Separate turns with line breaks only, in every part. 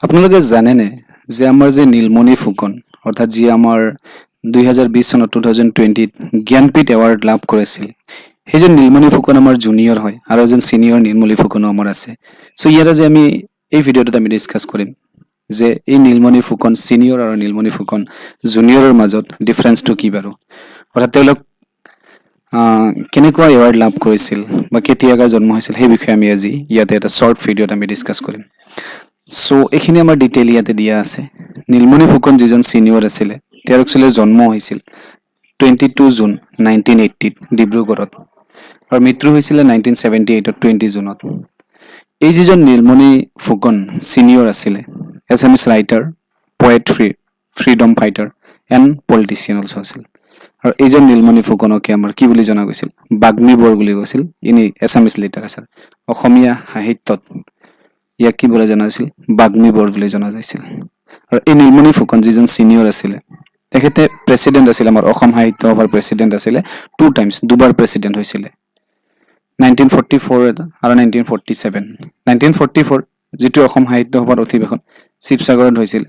আপোনালোকে জানেনে যে আমাৰ যে নীলমণি ফুকন অৰ্থাৎ যি আমাৰ 2020 চনত 2020 জ্ঞানপীঠ এৱাৰ্ড লাভ কৰিছিল সেইজন নীলমণি ফুকন আমাৰ জুনিয়ৰ হয় আৰু এজন সিনিয়ৰ নীলমণি ফুকনো আমাৰ আছে সো ইয়াত আজি আমি এই ভিডিঅ'টোত আমি ডিসকাস কৰিম যে এই নীলমণি ফুকন সিনিয়ৰ আৰু নীলমণি ফুকন জুনিয়ৰৰ মাজত ডিফাৰেন্সটো কি বাৰু অৰ্থাৎ তেওঁলোক কেনেকুৱা এৱাৰ্ড লাভ কৰিছিল বা কেতিয়াকৈ জন্ম হৈছিল সেই বিষয়ে আমি আজি ইয়াতে এটা শৰ্ট ভিডিঅ'ত আমি ডিসকাস কৰিম সো এইখিনি আমাৰ ডিটেইল ইয়াতে দিয়া আছে নীলমণি ফুকন যিজন সিনিয়ৰ আছিল তেওঁৰ একচুয়ালি জন্ম হৈছিল 22 জুন 1980 ডিব্ৰুগড়ত আৰু মৃত্যু হৈছিল 1978 20 জুনত এই যিজন নীলমণি ফুকন সিনিয়ৰ আছিল SMS writer poet freedom fighter and politician also আছিল আৰু এইজন নীলমণি ফুকনকে আমাৰ কি বুলি জনা গৈছিল বাগ্মী বৰ বুলি কৈছিল ইনি এছএমএছ লিটাৰেচাৰ অসমীয়া সাহিত্যত ইয়াক কি বুলি জনা হৈছিল বাগ্মী বৰ বুলি জনা যাইছিল আৰু এই নীলমণি ফুকন যিজন সিনিয়ৰ আছিল তেখেতে প্ৰেসিডেন্ট আছিল আমাৰ অসম সাহিত্য সভাৰ প্ৰেসিডেন্ট আছিল টু টাইমছ দুবাৰ প্ৰেসিডেন্ট হৈছিল 1944 আৰু 1947 1944 যেটো অসম সাহিত্য সভাৰ অধিৱেশন শিৱসাগৰত হৈছিল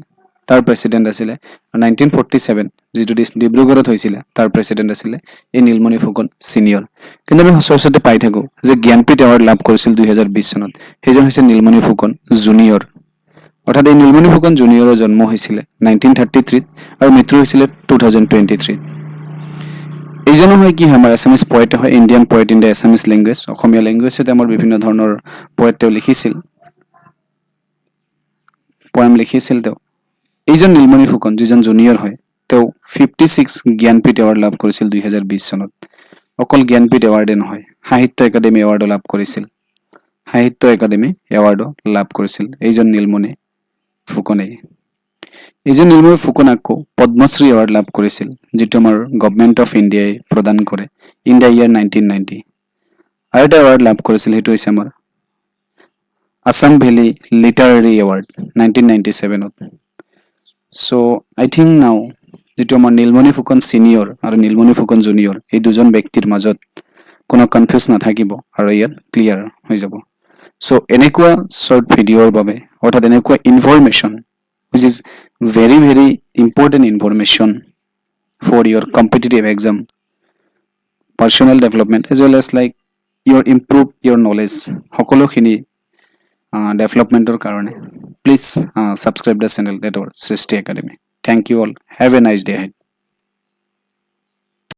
তাৰ প্ৰেসিডেন্ট আছিল আৰু 1947 যেটো ডিব্ৰুগড়ত হৈছিল তাৰ প্ৰেসিডেন্ট আছিল এই নীলমণি ফুকন সিনিয়ৰ কিন্তু আমি সচৰাচৰ পাই থাকো যে জ্ঞানপীঠ এৱাৰ্ড লাভ কৰিছিল 2020 চনত সেইজন হৈছে নীলমণি ফুকন জুনিয়ৰ অৰ্থাৎ এই নীলমণি ফুকন জুনিয়ৰৰ জন্ম হৈছিল 1933 আৰু মৃত্যু হৈছিল 2023 এইজন হয় কি আমাৰ এছএমএছ পোয়েট হয় Indian poet in the SMS language অসমীয়া ল্যাঙ্গুৱেজতে আমাৰ বিভিন্ন ধৰণৰ পোয়েট তেওঁ লিখিছিল পোয়েম লিখিছিল তেওঁ এইজন নীলমণি ফুকন যিজন জুনিয়ৰ হয় তেওঁ 56 জ্ঞানপীঠ এৱাৰ্ড লাভ কৰিছিল 2020 চনত অকল জ্ঞানপীঠ এৱাৰ্ডে নহয় সাহিত্য একাডেমি এৱাৰ্ড লাভ কৰিছিল সাহিত্য একাডেমি এৱাৰ্ড লাভ কৰিছিল এইজন নীলমণি ফুকনে এইজন নীলমণি ফুকন আকৌ পদ্মশ্ৰী এৱাৰ্ড লাভ কৰিছিল যেটো আমাৰ গভৰ্নমেন্ট অফ ইন্ডিয়াই প্ৰদান কৰে ইন দা ইয়াৰ 1990 আৰু এটা এৱাৰ্ড লাভ কৰিছিল হেতু হৈছে আমাৰ আসাম ভেলি লিটাৰেৰী এৱাৰ্ড 1997 ত সো আই থিংক নাও যেটো আমাৰ নীলমণি ফুকন সিনিয়ৰ আৰু নীলমণি ফুকন জুনিয়ৰ এই দুজন ব্যক্তিৰ মাজত কোনো কনফিউজ নাথাকিব আৰু ইয়াত ক্লিয়াৰ হৈ যাব সো এনেকুৱা শৰ্ট ভিডিঅ'ৰ বাবে অৰ্থাৎ এনেকুৱা information which is very very important information for your competitive exam personal development as well as like your improve your knowledge সকলোখিনি developmentor karone please subscribe the channel that or Srishti Academy thank you all have a nice day ahead